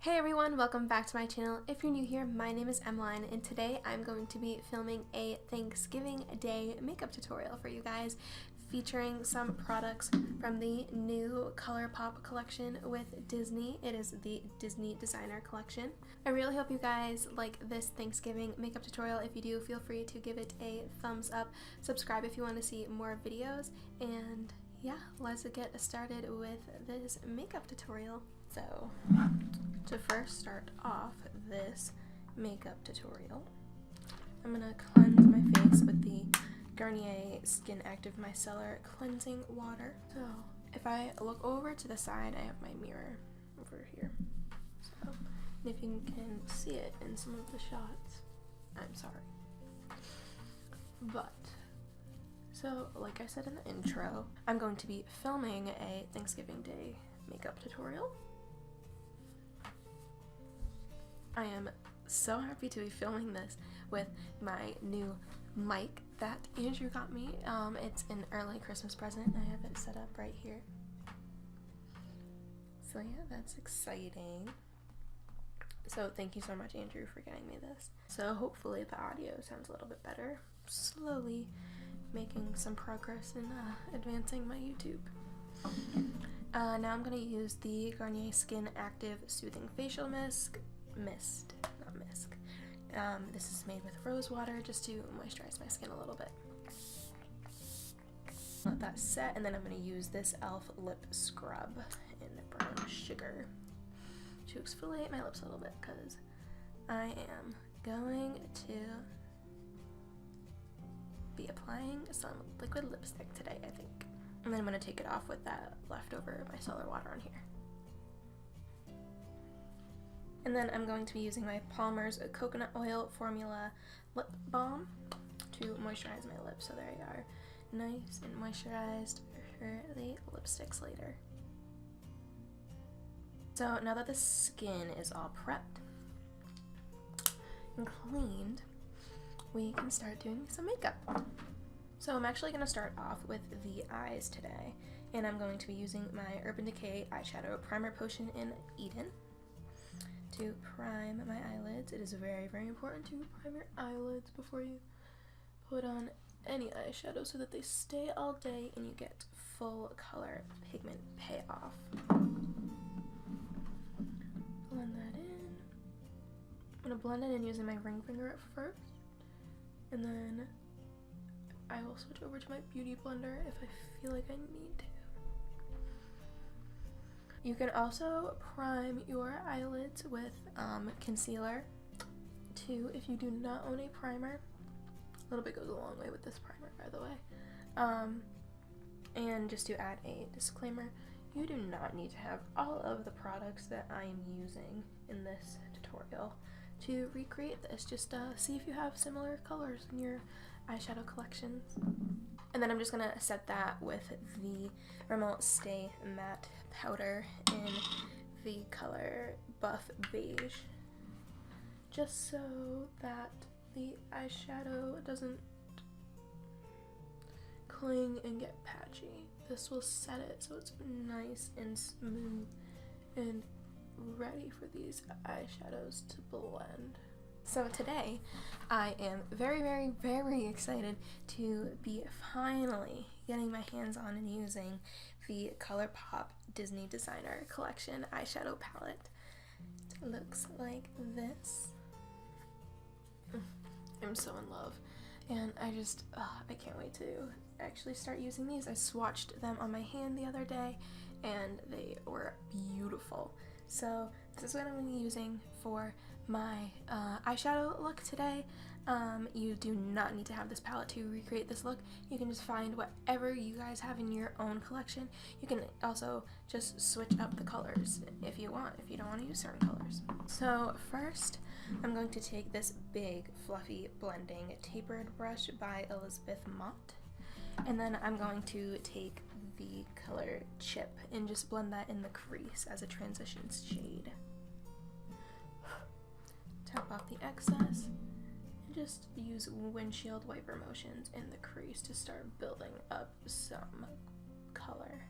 Hey everyone, welcome back to my channel. If you're new here, my name is mAYBELLINE and today I'm going to be filming a Thanksgiving Day makeup tutorial for you guys featuring some products from the new Colorpop collection with Disney. It is the Disney Designer collection. I really hope you guys like this Thanksgiving makeup tutorial. If you do, feel free to give it a thumbs up, subscribe if you want to see more videos, and yeah, let's get started with this makeup tutorial. So, to first start off this makeup tutorial, I'm gonna cleanse my face with the Garnier Skin Active Micellar Cleansing Water. So, if I look over to the side, I have my mirror over here. So, and if you can see it in some of the shots, I'm sorry. But, so like I said in the intro, I'm going to be filming a Thanksgiving Day makeup tutorial. I am so happy to be filming this with my new mic that Andrew got me. It's an early Christmas present. I have it set up right here. So yeah, that's exciting. So thank you so much, Andrew, for getting me this. So hopefully the audio sounds a little bit better. Slowly making some progress in advancing my YouTube. Now I'm going to use the Garnier Skin Active Soothing Facial Mist. This is made with rose water just to moisturize my skin a little bit. Let that set, and then I'm going to use this E.L.F. lip scrub in brown sugar to exfoliate my lips a little bit, because I am going to be applying some liquid lipstick today, I think. And then I'm going to take it off with that leftover micellar water on here. And then I'm going to be using my Palmer's Coconut Oil Formula Lip Balm to moisturize my lips, so there you are, nice and moisturized for the lipsticks later. So now that the skin is all prepped and cleaned, we can start doing some makeup. So I'm actually going to start off with the eyes today, and I'm going to be using my Urban Decay Eyeshadow Primer Potion in Eden to prime my eyelids. It is very, very important to prime your eyelids before you put on any eyeshadow so that they stay all day and you get full color pigment payoff. Blend that in. I'm going to blend it in using my ring finger at first, and then I will switch over to my beauty blender if I feel like I need to. You can also prime your eyelids with concealer too if you do not own a primer. A little bit goes a long way with this primer, by the way. And just to add a disclaimer, you do not need to have all of the products that I am using in this tutorial to recreate this. Just see if you have similar colors in your eyeshadow collections. And then I'm just gonna set that with the Rimmel Stay Matte powder in the color Buff Beige, just so that the eyeshadow doesn't cling and get patchy. This will set it so it's nice and smooth and ready for these eyeshadows to blend. So today, I am very, very, very excited to be finally getting my hands on and using the Colorpop Disney Designer Collection eyeshadow palette. It looks like this. I'm so in love, and I can't wait to actually start using these. I swatched them on my hand the other day, and they were beautiful. So this is what I'm going to be using for my eyeshadow look today. You do not need to have this palette to recreate this look. You can just find whatever you guys have in your own collection. You can also just switch up the colors if you want, if you don't want to use certain colors. So first, I'm going to take this big fluffy blending tapered brush by Elizabeth Mott, and then I'm going to take the color Chip and just blend that in the crease as a transition shade. Tap off the excess and just use windshield wiper motions in the crease to start building up some color.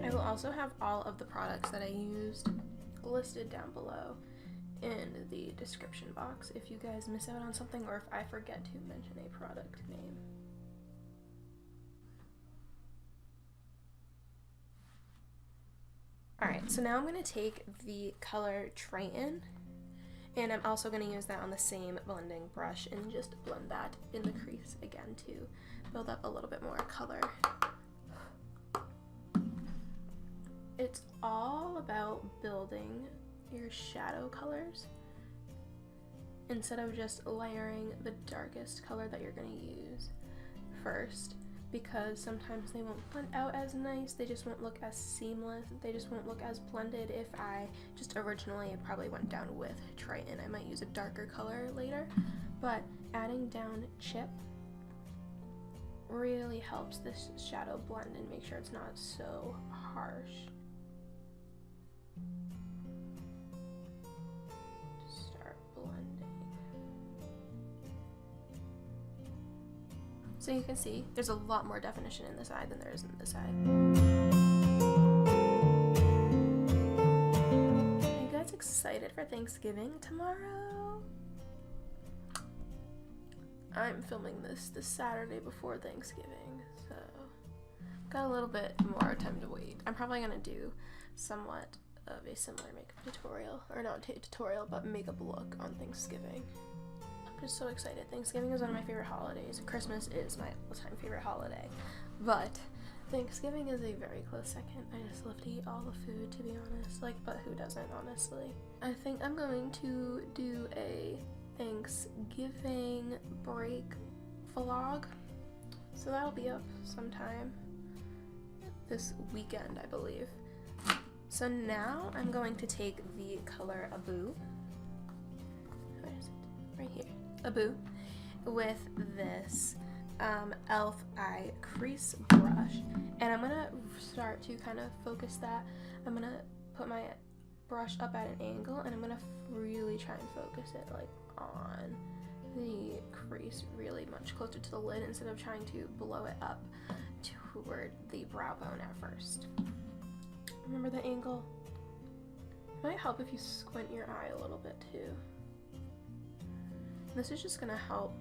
I will also have all of the products that I used listed down below in the description box if you guys miss out on something or if I forget to mention a product name. Alright, so now I'm going to take the color Triton, and I'm also going to use that on the same blending brush and just blend that in the crease again to build up a little bit more color. It's all about building your shadow colors instead of just layering the darkest color that you're going to use first, because sometimes they won't blend out as nice, they just won't look as seamless, they just won't look as blended. If I just originally probably went down with Triton, I might use a darker color later, but adding down chip really helps this shadow blend and make sure it's not so harsh. Start blending. So you can see there's a lot more definition in this eye than there is in this eye. Are you guys excited for Thanksgiving tomorrow? I'm filming this Saturday before Thanksgiving, so got a little bit more time to wait. I'm probably gonna do somewhat of a similar makeup tutorial, or not tutorial, but makeup look on Thanksgiving. I'm just so excited. Thanksgiving is one of my favorite holidays. Christmas is my all-time favorite holiday, but Thanksgiving is a very close second. I just love to eat all the food, to be honest. Like, but who doesn't, honestly? I think I'm going to do a Thanksgiving break vlog, so that'll be up sometime this weekend, I believe. So now I'm going to take the color Abu, where is it? Right here, Abu, with this E.L.F. eye crease brush, and I'm gonna start to kind of focus that. I'm gonna put my brush up at an angle, and I'm gonna really try and focus it like on the crease really much closer to the lid instead of trying to blow it up toward the brow bone at first. Remember the angle? It might help if you squint your eye a little bit too. This is just gonna help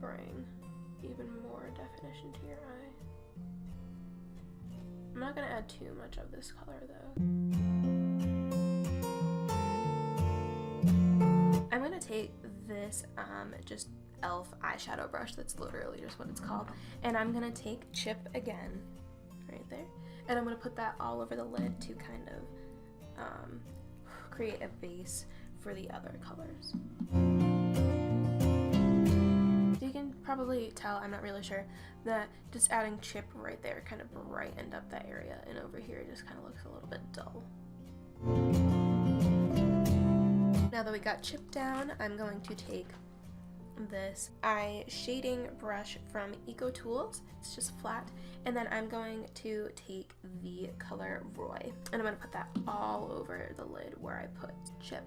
bring even more definition to your eye. I'm not gonna add too much of this color though. I'm gonna take this just E.L.F. eyeshadow brush, that's literally just what it's called, and I'm gonna take Chip again, right there, and I'm gonna put that all over the lid to kind of create a base for the other colors. So you can probably tell, I'm not really sure, that just adding Chip right there kind of brightened up that area, and over here it just kind of looks a little bit dull. Now that we got Chip down, I'm going to take this eye shading brush from Eco Tools. It's just flat, and then I'm going to take the color Roy, and I'm going to put that all over the lid where I put Chip.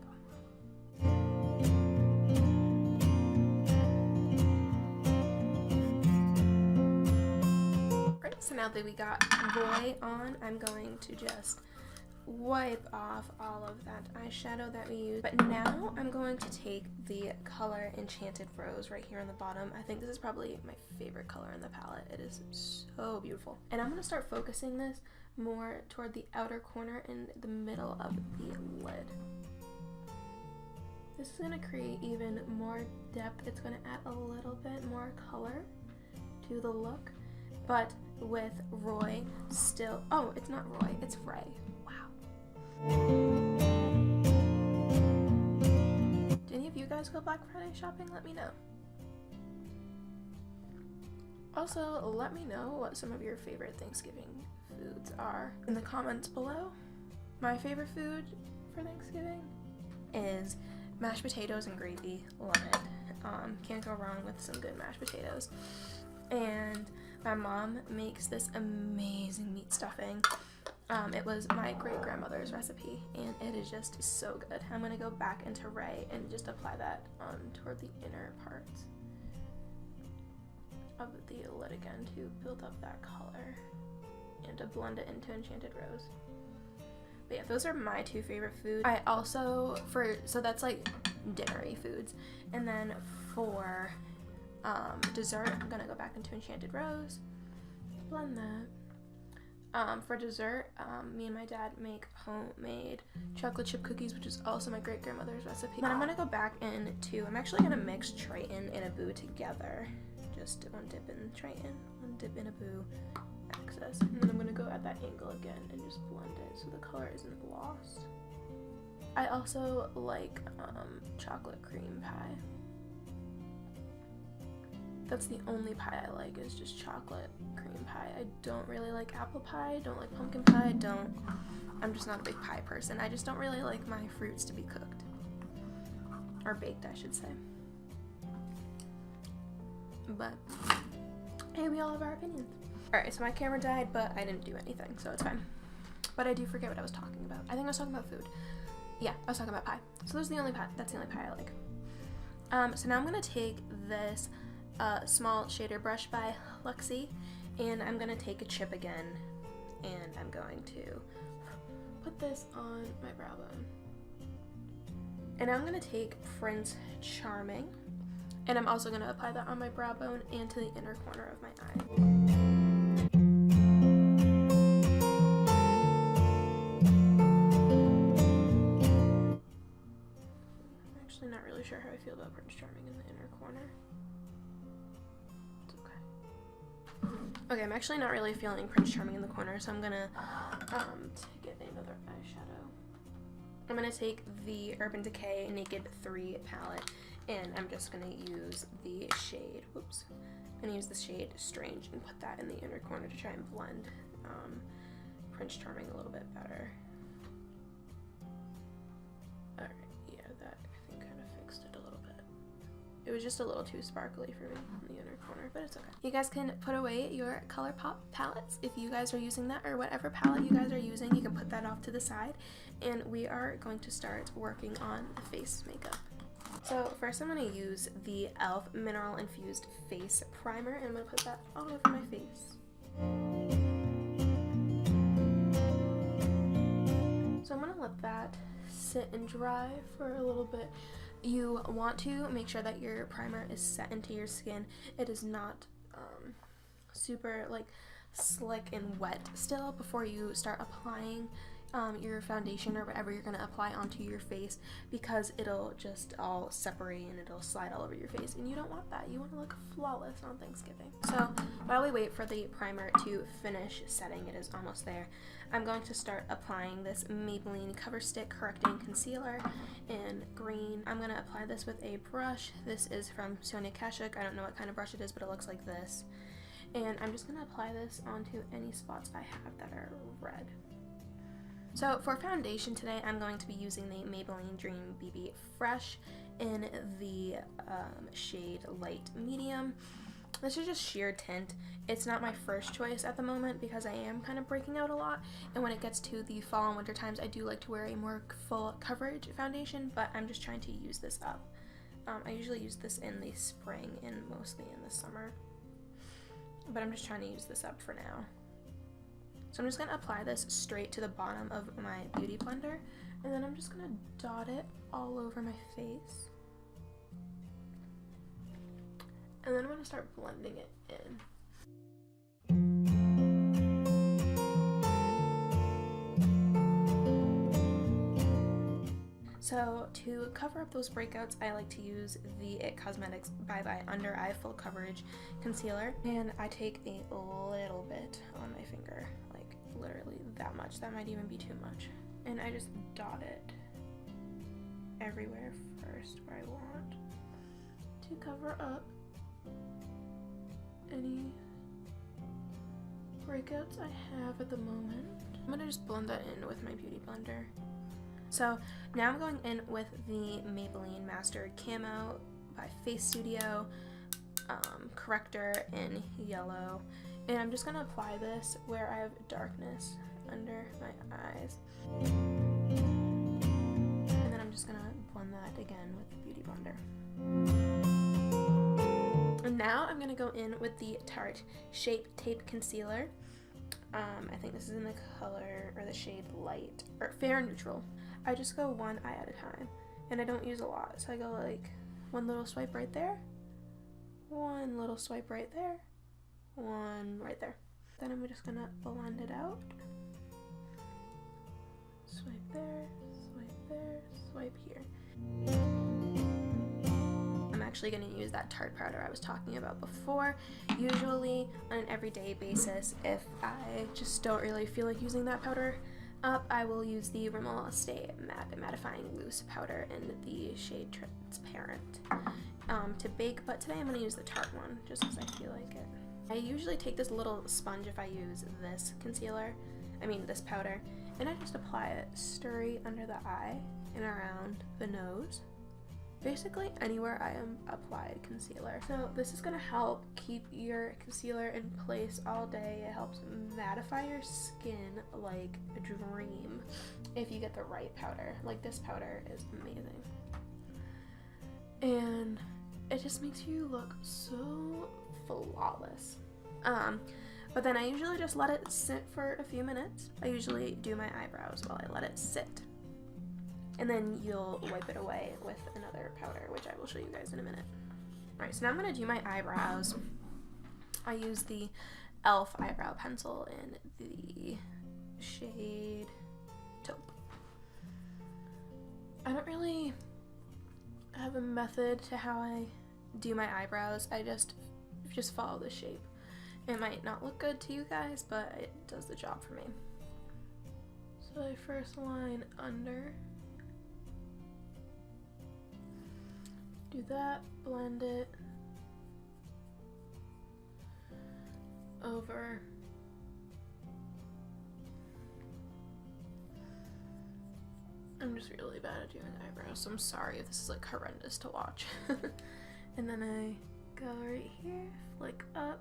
Right, so now that we got Roy on, I'm going to just wipe off all of that eyeshadow that we used. But now I'm going to take the color Enchanted Rose right here on the bottom. I think this is probably my favorite color in the palette. It is so beautiful. And I'm going to start focusing this more toward the outer corner in the middle of the lid. This is going to create even more depth. It's going to add a little bit more color to the look. But with Roy still, oh, it's not Roy, it's Ray. Do any of you guys go Black Friday shopping? Let me know. Also, let me know what some of your favorite Thanksgiving foods are in the comments below. My favorite food for Thanksgiving is mashed potatoes and gravy. Love it. Can't go wrong with some good mashed potatoes. And my mom makes this amazing meat stuffing. It was my great-grandmother's recipe, and it is just so good. I'm going to go back into Ray and just apply that toward the inner parts of the lid again to build up that color and to blend it into Enchanted Rose. But yeah, those are my two favorite foods. I also, so that's like dinnery foods. And then for dessert, I'm gonna go back into Enchanted Rose, blend that. For dessert, me and my dad make homemade chocolate chip cookies, which is also my great-grandmother's recipe. Then I'm gonna go back into, I'm actually gonna mix Triton and Abu together. Just one dip in Triton, one dip in Abu, access. And then I'm gonna go at that angle again and just blend it so the color isn't lost. I also like chocolate cream pie. That's the only pie I like, is just chocolate cream pie. I don't really like apple pie, don't like pumpkin pie, I'm just not a big pie person. I just don't really like my fruits to be cooked. Or baked, I should say. But, hey, we all have our opinions. Alright, so my camera died, but I didn't do anything, so it's fine. But I do forget what I was talking about. I think I was talking about food. Yeah, I was talking about pie. So that's the only pie I like. So now I'm gonna take this small shader brush by Luxie, and I'm gonna take a chip again, and I'm going to put this on my brow bone. And now I'm gonna take Prince Charming, and I'm also gonna apply that on my brow bone and to the inner corner of my eye. I'm actually not really sure how I feel about Prince Charming in the inner corner. Okay, I'm actually not really feeling Prince Charming in the corner, so I'm gonna get another eyeshadow. I'm gonna take the Urban Decay Naked 3 palette, and I'm just gonna use the shade, whoops, I'm gonna use the shade Strange and put that in the inner corner to try and blend Prince Charming a little bit better. Alright, yeah, that I think kind of fixed it a little bit. It was just a little too sparkly for me in the inner corner, but it's okay. You guys can put away your Colorpop palettes if you guys are using that, or whatever palette you guys are using, you can put that off to the side. And we are going to start working on the face makeup. So first I'm going to use the E.L.F. Mineral Infused Face Primer, and I'm going to put that all over my face. So I'm going to let that sit and dry for a little bit. You want to make sure that your primer is set into your skin. It is not super like slick and wet still before you start applying your foundation or whatever you're going to apply onto your face, because it'll just all separate and it'll slide all over your face, and you don't want that. You want to look flawless on Thanksgiving. So while we wait for the primer to finish setting, it is almost there, I'm going to start applying this Maybelline Cover Stick Correcting Concealer in green. I'm going to apply this with a brush. This is from Sonia Kashuk. I don't know what kind of brush it is, but it looks like this. And I'm just going to apply this onto any spots I have that are red. So for foundation today, I'm going to be using the Maybelline Dream BB Fresh in the shade Light Medium. This is just sheer tint. It's not my first choice at the moment because I am kind of breaking out a lot, and when it gets to the fall and winter times, I do like to wear a more full coverage foundation, but I'm just trying to use this up. I usually use this in the spring and mostly in the summer, but I'm just trying to use this up for now. So I'm just going to apply this straight to the bottom of my beauty blender, and then I'm just going to dot it all over my face. And then I'm going to start blending it in. So to cover up those breakouts, I like to use the IT Cosmetics Bye Bye Under Eye Full Coverage Concealer, and I take a little bit on my finger, like literally that much. That might even be too much. And I just dot it everywhere first where I want to cover up any breakouts I have at the moment. I'm gonna just blend that in with my beauty blender. So now I'm going in with the Maybelline Master Camo by FaceStudio, Corrector in yellow, and I'm just gonna apply this where I have darkness under my eyes. And then I'm just gonna blend that again with the beauty blender. And now I'm gonna go in with the Tarte Shape Tape Concealer. I think this is in the color or the shade light or fair neutral. I just go one eye at a time, and I don't use a lot, so I go like one little swipe right there, one little swipe right there, one right there. Then I'm just gonna blend it out. Swipe there, swipe there, swipe here. I'm actually going to use that Tarte powder I was talking about before. Usually on an everyday basis, if I just don't really feel like using that powder up, I will use the Rimmel Stay Matte Mattifying Loose Powder in the shade Transparent to bake, but today I'm going to use the Tarte one just because I feel like it. I usually take this little sponge if I use this this powder, and I just apply it straight under the eye and around the nose. Basically anywhere I am applied concealer. So this is going to help keep your concealer in place all day. It helps mattify your skin like a dream if you get the right powder. Like, this powder is amazing. And it just makes you look so flawless. But then I usually just let it sit for a few minutes. I usually do my eyebrows while I let it sit. And then you'll wipe it away with another powder, which I will show you guys in a minute. Alright, so now I'm going to do my eyebrows. I use the E.L.F eyebrow pencil in the shade Taupe. I don't really have a method to how I do my eyebrows. I just follow the shape. It might not look good to you guys, but it does the job for me. So I first line under. Do that, blend it over. I'm just really bad at doing eyebrows, so I'm sorry if this is like horrendous to watch. And then I go right here, flick up,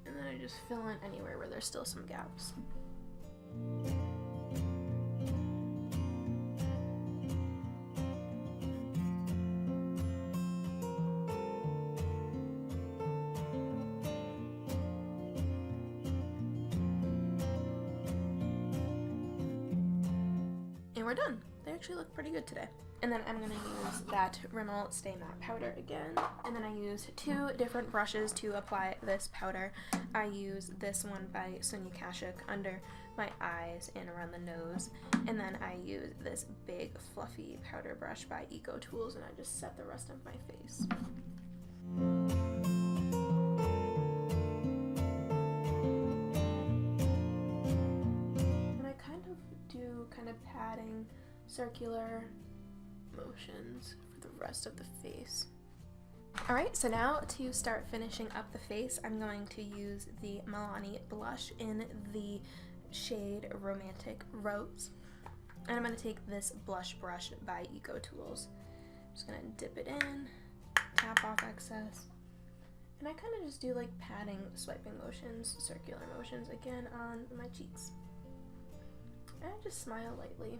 and then I just fill in anywhere where there's still some gaps. And we're done. They actually look pretty good today. And then I'm going to use that Rimmel Stay Matte powder again. And then I use two different brushes to apply this powder. I use this one by Sonia Kashuk under my eyes and around the nose. And then I use this big fluffy powder brush by Eco Tools, and I just set the rest of my face. And I do padding circular motions for the rest of the face. Alright, so now to start finishing up the face, I'm going to use the Milani blush in the shade Romantic Rose. And I'm going to take this blush brush by Eco Tools. I'm just going to dip it in, tap off excess, and I kind of just do like padding, swiping motions, circular motions again on my cheeks. And I just smile lightly.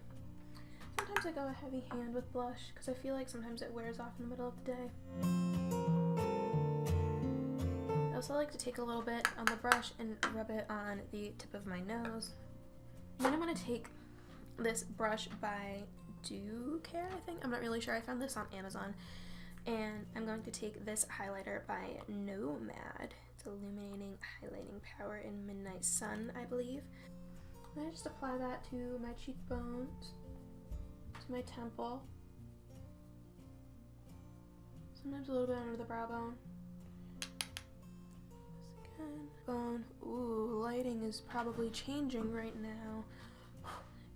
Sometimes I go a heavy hand with blush because I feel like sometimes it wears off in the middle of the day. I also like to take a little bit on the brush and rub it on the tip of my nose. Then I'm going to take this brush by DECAY, I think. I'm not really sure. I found this on Amazon. And I'm going to take this highlighter by Nomad. It's Illuminating Highlighting Power in Midnight Sun, I believe. And I just apply that to my cheekbones, to my temple, sometimes a little bit under the brow bone. This again. Bone. Ooh, lighting is probably changing right now.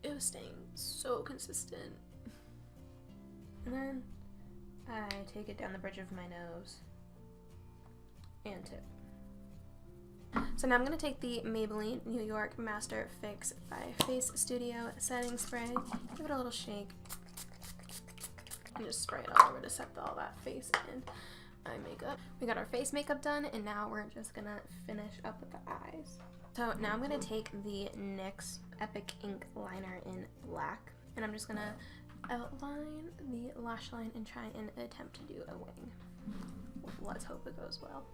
It was staying so consistent. And then I take it down the bridge of my nose and tip. So now I'm going to take the Maybelline New York Master Fix by FaceStudio setting spray, give it a little shake, and just spray it all over to set all that face and eye makeup. We got our face makeup done, and now we're just going to finish up with the eyes. So now I'm going to take the NYX Epic Ink Liner in black, and I'm just going to outline the lash line and try and attempt to do a wing. Let's hope it goes well.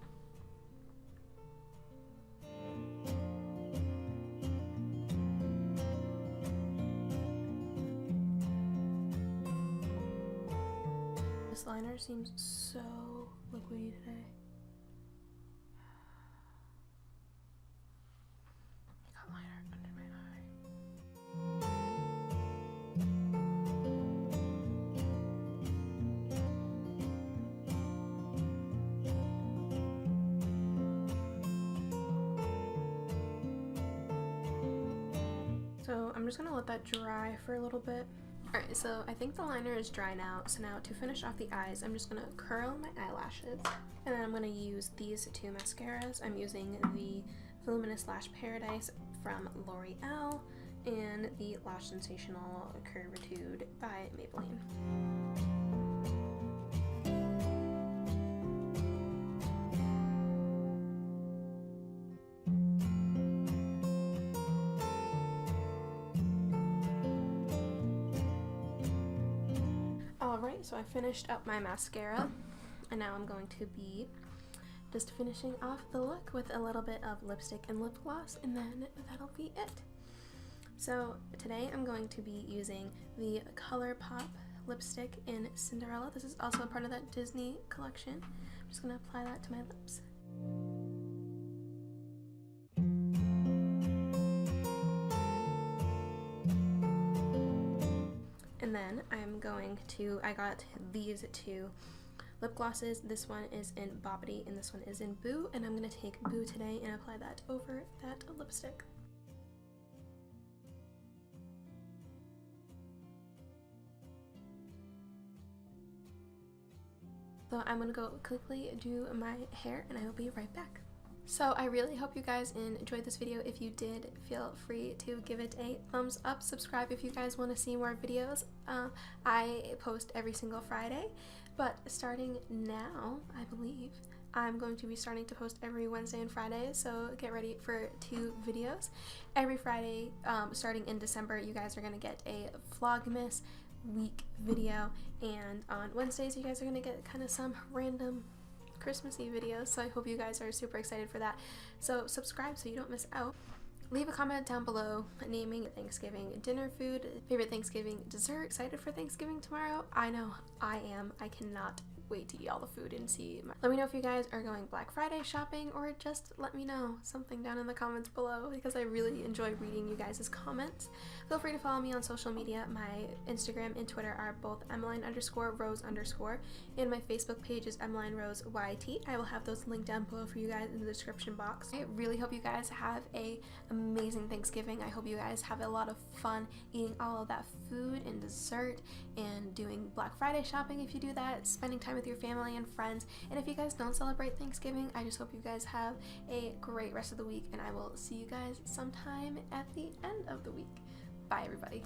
This liner seems so liquidy today. I got liner under my eye. So I'm just gonna let that dry for a little bit. Alright, so I think the liner is dry now, so now to finish off the eyes, I'm just going to curl my eyelashes, and then I'm going to use these two mascaras. I'm using the Voluminous Lash Paradise from L'Oreal and the Lash Sensational Curvitude by Maybelline. Alright, so I finished up my mascara, and now I'm going to be just finishing off the look with a little bit of lipstick and lip gloss, and then that'll be it. So today I'm going to be using the Colorpop lipstick in Cinderella. This is also a part of that Disney collection. I'm just going to apply that to my lips. And then I got these two lip glosses. This one is in Bobbity and this one is in Boo, and I'm going to take Boo today and apply that over that lipstick. So I'm going to go quickly do my hair and I will be right back. So I really hope you guys enjoyed this video. If you did, feel free to give it a thumbs up, subscribe if you guys want to see more videos. I post every single Friday, but starting now, I believe, I'm going to be starting to post every Wednesday and Friday, so get ready for 2 videos. Every Friday, starting in December, you guys are going to get a Vlogmas week video, and on Wednesdays you guys are going to get kind of some random Christmassy videos, so I hope you guys are super excited for that. So subscribe so you don't miss out. Leave a comment down below naming your Thanksgiving dinner food, favorite Thanksgiving dessert. Excited for Thanksgiving tomorrow? I know I am. I cannot wait to eat all the food and see. Let me know if you guys are going Black Friday shopping, or just let me know something down in the comments below, because I really enjoy reading you guys' comments. Feel free to follow me on social media. My Instagram and Twitter are both Emmeline_Rose_, and my Facebook page is EmmelineRoseYT. I will have those linked down below for you guys in the description box. I really hope you guys have a amazing Thanksgiving. I hope you guys have a lot of fun eating all of that food and dessert, and doing Black Friday shopping if you do that, spending time with your family and friends. And if you guys don't celebrate Thanksgiving, I just hope you guys have a great rest of the week, and I will see you guys sometime at the end of the week. Bye everybody.